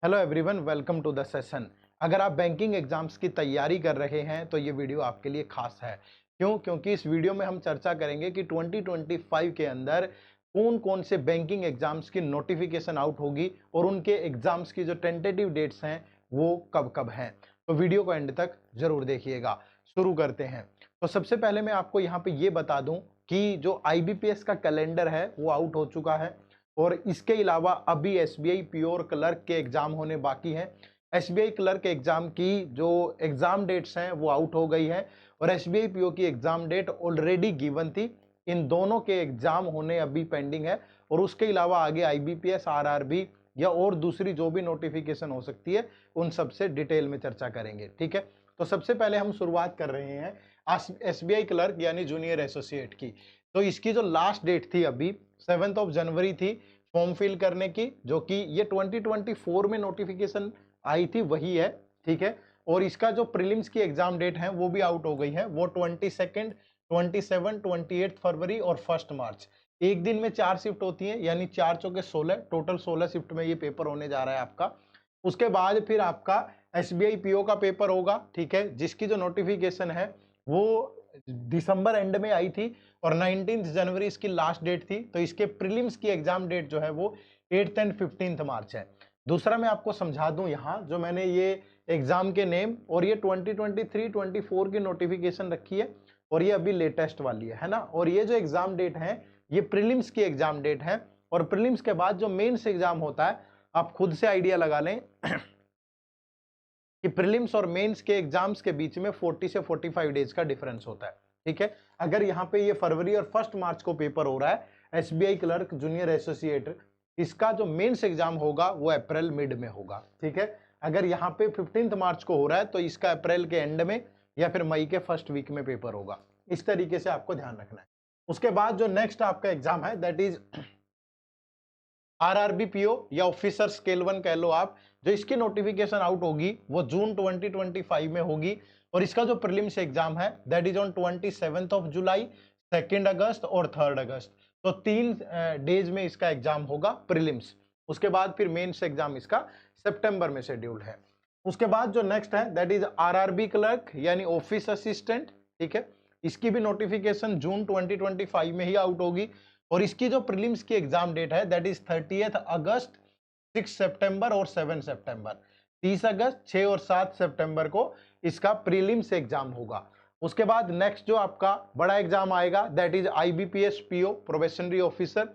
Hello everyone, welcome to the session. अगर आप banking exams की तैयारी कर रहे हैं तो ये वीडियो आपके लिए खास है। क्योंकि इस वीडियो में हम चर्चा करेंगे कि 2025 के अंदर कौन कौन से बैंकिंग एग्जाम्स की नोटिफिकेशन आउट होगी और उनके एग्जाम्स की जो टेंटेटिव डेट्स हैं वो कब कब हैं। तो वीडियो को एंड तक जरूर देखिएगा। शुरू करते हैं। तो सबसे पहले मैं आपको यहाँ पे ये बता दूं कि जो IBPS का कैलेंडर है वो आउट हो चुका है और इसके अलावा अभी SBI प्योर क्लर्क के एग्जाम होने बाकी हैं। SBI क्लर्क एग्जाम की जो एग्जाम डेट्स हैं वो आउट हो गई है और SBI PO की एग्जाम डेट ऑलरेडी गिवन थी। इन दोनों के एग्जाम होने अभी पेंडिंग है और उसके अलावा आगे IBPS RRB या और दूसरी जो भी नोटिफिकेशन हो सकती है उन सब से डिटेल में चर्चा करेंगे। ठीक है, तो सबसे पहले हम शुरुआत कर रहे हैं SBI क्लर्क यानी जूनियर एसोसिएट की। तो इसकी जो लास्ट डेट थी अभी 7 जनवरी थी फॉर्म फिल करने की, जो कि ये 2024 में नोटिफिकेशन आई थी वही है। ठीक है, और इसका जो प्रीलिम्स की एग्जाम डेट है वो भी आउट हो गई है। वो 22, 27, 28 फरवरी और 1 मार्च। एक दिन में 4 शिफ्ट होती है, यानी 4 चौके 16, टोटल 16 शिफ्ट में ये पेपर होने जा रहा है आपका। उसके बाद फिर आपका SBI PO का पेपर होगा। ठीक है, जिसकी जो नोटिफिकेशन है वो दिसंबर एंड में आई थी और 19 जनवरी इसकी लास्ट डेट थी। तो इसके प्रीलिम्स की एग्जाम डेट जो है वो 8 एंड 15 मार्च है। दूसरा मैं आपको समझा दूं, यहाँ जो मैंने ये एग्जाम के नेम और ये 2023-24 की नोटिफिकेशन रखी है और ये अभी लेटेस्ट वाली है ना। और ये जो एग्जाम डेट है ये प्रीलिम्स की एग्जाम डेट है और प्रीलिम्स के बाद जो मेंस एग्जाम होता है आप खुद से आइडिया लगा लें कि प्रीलिम्स और मेंस के एग्जाम्स के बीच में 40 से 45 डेज का डिफरेंस होता है। ठीक है, अगर यहाँ पे ये फरवरी और 1 मार्च को पेपर हो रहा है SBI क्लर्क जूनियर एसोसिएट, इसका जो मेंस एग्जाम होगा वो अप्रैल मिड में होगा। ठीक है, अगर यहाँ पे 15 मार्च को हो रहा है तो इसका अप्रैल के एंड में या फिर मई के फर्स्ट वीक में पेपर होगा। इस तरीके से आपको ध्यान रखना है। उसके बाद जो नेक्स्ट आपका एग्जाम है दैट इज RRB PO या ऑफिसर स्केल 1 कह लो आप। जो इसकी नोटिफिकेशन आउट होगी वो जून 2025 में होगी और इसका जो प्रीलिम्स एग्जाम है दैट इज ऑन 27 जुलाई, 2 अगस्त और 3 अगस्त। तो 3 डेज में इसका एग्जाम होगा प्रीलिम्स। उसके बाद फिर मेंस एग्जाम इसका सितंबर में शेड्यूल्ड है। उसके बाद जो नेक्स्ट है दैट इज RRB क्लर्क यानी ऑफिस असिस्टेंट। ठीक है, इसकी भी नोटिफिकेशन जून 2025 में ही आउट होगी और इसकी जो प्रीलिम्स की एग्जाम डेट है दैट इज 30 अगस्त, 6 सितंबर और 7 सितंबर। 30 अगस्त, 6 और 7 सितंबर को इसका प्रीलिम्स एग्जाम होगा। उसके बाद नेक्स्ट जो आपका बड़ा एग्जाम आएगा that is IBPS PO probationary officer.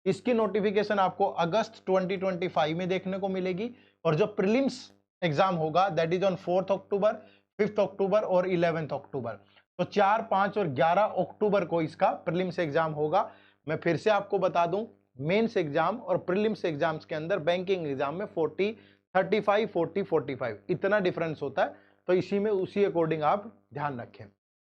इसकी नोटिफिकेशन आपको अगस्त 2025 में देखने को मिलेगी और जो प्रीलिम्स एग्जाम होगा दैट इज ऑन 4 अक्टूबर, 5 अक्टूबर और 11 अक्टूबर। तो 4, 5 और 11 अक्टूबर को इसका प्रीलिम्स एग्जाम होगा। मैं फिर से आपको बता दूं, मेंस एग्जाम और प्रीलिम्स एग्जाम्स के अंदर बैंकिंग एग्जाम में 40, 35, 40, 45 इतना डिफरेंस होता है। तो इसी में उसी अकॉर्डिंग आप ध्यान रखें।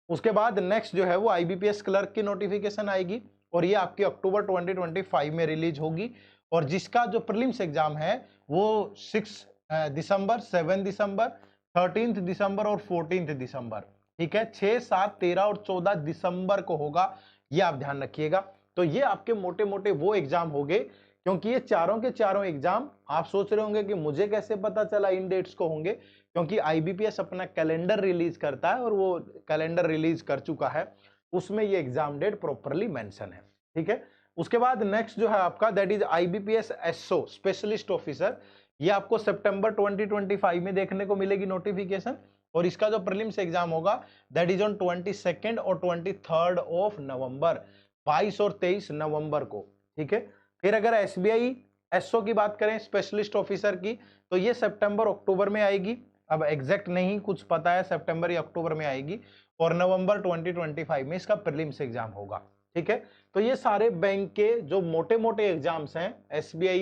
उसके बाद नेक्स्ट जो है वो IBPS क्लर्क की नोटिफिकेशन आएगी और ये आपकी अक्टूबर 2025 में रिलीज होगी और जिसका जो प्रीलिम्स एग्जाम है वो 6 दिसंबर, 7 दिसंबर, 13 दिसंबर और 14 दिसंबर। ठीक है, 6, 7, 13 और 14 दिसंबर को होगा, ये आप ध्यान रखिएगा। तो ये आपके मोटे मोटे वो एग्जाम हो गए। क्योंकि ये चारों के चारों एग्जाम आप सोच रहे होंगे कि मुझे कैसे पता चला इन डेट्स को होंगे, क्योंकि IBPS अपना कैलेंडर रिलीज करता है और वो कैलेंडर रिलीज कर चुका है, उसमें ये एग्जाम डेट प्रॉपरली मेंशन है। ठीक है, उसके बाद नेक्स्ट जो है आपका that is IBPS SO specialist officer. ये आपको सितंबर 2025 में देखने को मिलेगी नोटिफिकेशन और इसका जो प्रीलिम्स एग्जाम होगा दैट इज ऑन 22 और 23 नवंबर, 22 और 23 नवंबर को। ठीक है, फिर अगर SBI SO की बात करें स्पेशलिस्ट ऑफिसर की तो ये सितंबर अक्टूबर में आएगी। अब एग्जैक्ट नहीं कुछ पता है, सितंबर या अक्टूबर में आएगी और नवंबर 2025 में इसका प्रीलिम्स एग्जाम होगा। ठीक है, तो ये सारे बैंक के जो मोटे मोटे एग्जाम्स हैं SBI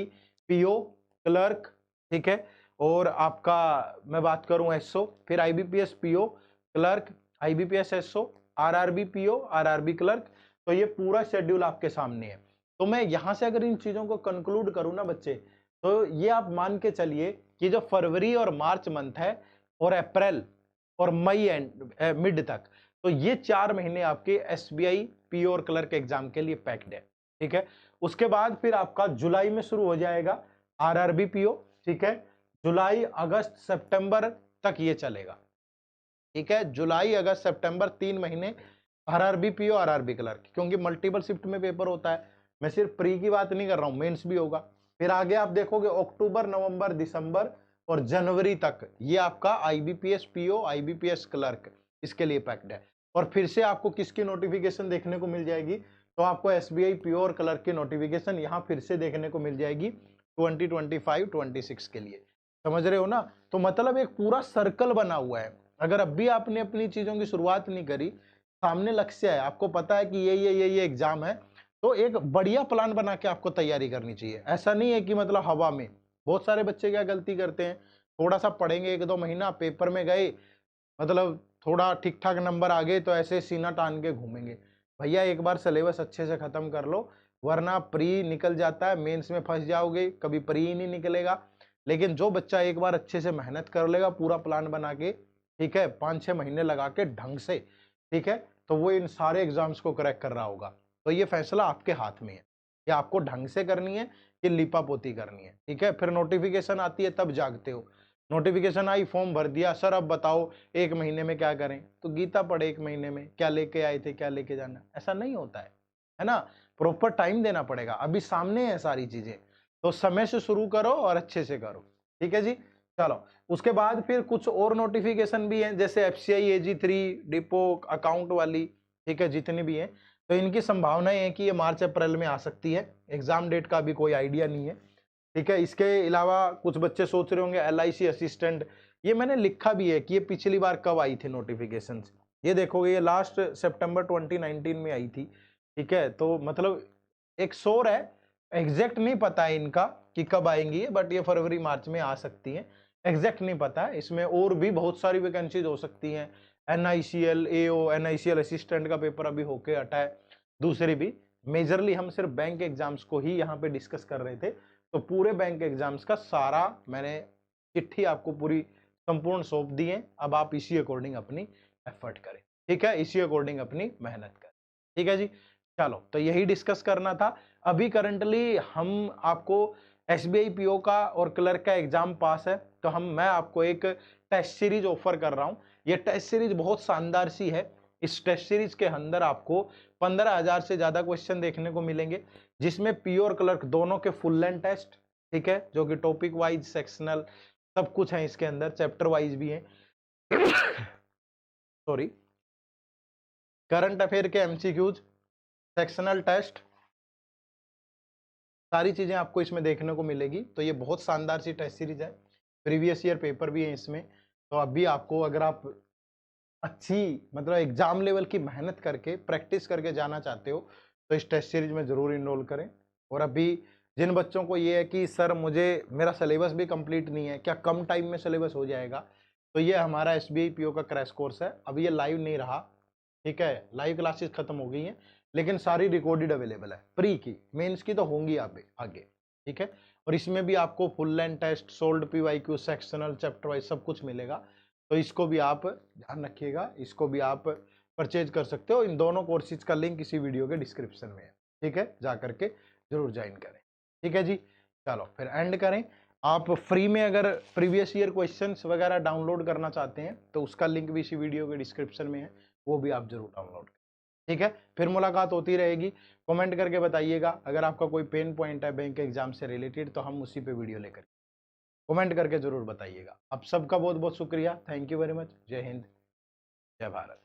PO क्लर्क, ठीक है, और आपका मैं बात करूं SO, फिर IBPS PO clerk, IBPS SO, RRB PO, RRB clerk. तो ये पूरा शेड्यूल आपके सामने है। तो मैं यहां से अगर इन चीजों को कंक्लूड करूं ना बच्चे, तो ये आप मान के चलिए कि जो फरवरी और मार्च मंथ है और अप्रैल और मई एंड मिड तक, तो ये 4 महीने आपके SBI PO और क्लर्क एग्जाम के लिए पैक्ड है। ठीक है, उसके बाद फिर आपका जुलाई में शुरू हो जाएगा RRB PO। ठीक है, जुलाई अगस्त सितंबर तक ये चलेगा, ठीक है। जुलाई अगस्त सितंबर 3 महीने आरआरबी पीओ आरआरबी क्लर्क, क्योंकि मल्टीपल शिफ्ट में पेपर होता है। मैं सिर्फ प्री की बात नहीं कर रहा हूँ, मेंस भी होगा। फिर आगे आप देखोगे अक्टूबर नवंबर दिसंबर और जनवरी तक ये आपका आईबीपीएस पीओ आईबीपीएस क्लर्क इसके लिए पैक्ड है। और फिर से आपको किसकी नोटिफिकेशन देखने को मिल जाएगी, तो आपको एसबीआई पीओ और क्लर्क की नोटिफिकेशन यहाँ फिर से देखने को मिल जाएगी 2025-26 के लिए। समझ रहे हो ना? तो मतलब एक पूरा सर्कल बना हुआ है। अगर अब भी आपने अपनी चीजों की शुरुआत नहीं करी, सामने लक्ष्य है, आपको पता है कि ये एग्जाम है, तो एक बढ़िया प्लान बना के आपको तैयारी करनी चाहिए। ऐसा नहीं है कि मतलब हवा में। बहुत सारे बच्चे क्या गलती करते हैं, थोड़ा सा पढ़ेंगे 1-2 महीना, पेपर में गए, मतलब थोड़ा ठीक ठाक नंबर आ गए तो ऐसे सीना तान के घूमेंगे। भैया एक बार सिलेबस अच्छे से खत्म कर लो, वरना प्री निकल जाता है, मेंस में फंस जाओगे, कभी प्री ही नहीं निकलेगा। लेकिन जो बच्चा एक बार अच्छे से मेहनत कर लेगा पूरा प्लान बना के, ठीक है, 5-6 महीने लगा के ढंग से, ठीक है, तो वो इन सारे एग्जाम्स को क्रैक कर रहा होगा। तो ये फैसला आपके हाथ में है कि आपको ढंग से करनी है कि लिपापोती करनी है, ठीक है। फिर नोटिफिकेशन आती है तब जागते हो। नोटिफिकेशन आई, फॉर्म भर दिया, सर अब बताओ 1 महीने में क्या करें, तो गीता पढ़े 1 महीने में, क्या लेके आए थे क्या लेके जाना, ऐसा नहीं होता है ना। प्रॉपर टाइम देना पड़ेगा, अभी सामने है सारी चीजें, तो समय से शुरू करो और अच्छे से करो, ठीक है जी। चलो, उसके बाद फिर कुछ और नोटिफिकेशन भी हैं, जैसे एफसीआई AG3 डिपो अकाउंट वाली, ठीक है, जितनी भी हैं, तो इनकी संभावनाएं हैं कि ये मार्च अप्रैल में आ सकती है। एग्जाम डेट का अभी कोई आइडिया नहीं है, ठीक है। इसके अलावा कुछ बच्चे सोच रहे होंगे LIC असिस्टेंट, ये मैंने लिखा भी है कि ये पिछली बार कब आई थी नोटिफिकेशन। ये देखोगे ये लास्ट सितंबर 2019 में आई थी, ठीक है। तो मतलब एक शोर है, एग्जैक्ट नहीं पता है इनका कि कब आएंगी, बट ये फरवरी मार्च में आ सकती है, एग्जैक्ट नहीं पता है। इसमें और भी बहुत सारी वैकेंसीज हो सकती हैं, NICL AO NICL असिस्टेंट का पेपर अभी होके हटा है, दूसरी भी। मेजरली हम सिर्फ बैंक एग्जाम्स को ही यहाँ पे डिस्कस कर रहे थे, तो पूरे बैंक एग्जाम्स का सारा मैंने चिट्ठी आपको पूरी संपूर्ण सौंप दी है। अब आप इसी अकॉर्डिंग अपनी एफर्ट करें, ठीक है, इसी अकॉर्डिंग अपनी मेहनत करें, ठीक है जी। चलो, तो यही डिस्कस करना था। अभी करंटली हम आपको SBI PO का और क्लर्क का एग्जाम पास है, तो मैं आपको एक टेस्ट सीरीज ऑफर कर रहा हूं। ये टेस्ट सीरीज बहुत शानदार सी है। इस टेस्ट सीरीज के अंदर आपको 15,000 से ज्यादा क्वेश्चन देखने को मिलेंगे, जिसमें PO और क्लर्क दोनों के फुल लेंथ टेस्ट, ठीक है, जो कि टॉपिक वाइज सेक्शनल सब कुछ है इसके अंदर, चैप्टर वाइज भी है सॉरी, करंट अफेयर के MCQs, सेक्शनल टेस्ट, सारी चीजें आपको इसमें देखने को मिलेगी। तो ये बहुत शानदार सी टेस्ट सीरीज है, प्रीवियस ईयर पेपर भी है इसमें। तो अभी आपको, अगर आप अच्छी मतलब एग्जाम लेवल की मेहनत करके प्रैक्टिस करके जाना चाहते हो, तो इस टेस्ट सीरीज में जरूर इनरोल करें। और अभी जिन बच्चों को ये है कि सर मुझे मेरा सिलेबस भी कंप्लीट नहीं है, क्या कम टाइम में सिलेबस हो जाएगा, तो ये हमारा SBI PO का क्रैश कोर्स है। अभी ये लाइव नहीं रहा, ठीक है, लाइव क्लासेस खत्म हो गई हैं, लेकिन सारी रिकॉर्डेड अवेलेबल है। प्री की, मेंस की तो होंगी आगे, ठीक है। और इसमें भी आपको full length test, solved PYQ, sectional, chapter wise सब कुछ मिलेगा। तो इसको भी आप ध्यान रखिएगा, इसको भी आप परचेज कर सकते हो। इन दोनों कोर्सेज का लिंक इसी वीडियो के डिस्क्रिप्शन में है, ठीक है, जा करके जरूर ज्वाइन करें, ठीक है जी। चलो, फिर एंड करें। आप फ्री में अगर प्रीवियस ईयर क्वेश्चंस वगैरह डाउनलोड करना चाहते हैं, तो उसका लिंक भी इसी वीडियो के डिस्क्रिप्शन में है, वो भी आप जरूर डाउनलोड करें, ठीक है। फिर मुलाकात होती रहेगी। कमेंट करके बताइएगा अगर आपका कोई पेन पॉइंट है बैंक एग्जाम से रिलेटेड, तो हम उसी पे वीडियो लेकर कमेंट करके जरूर बताइएगा। आप सबका बहुत बहुत शुक्रिया, थैंक यू वेरी मच। जय हिंद, जय भारत।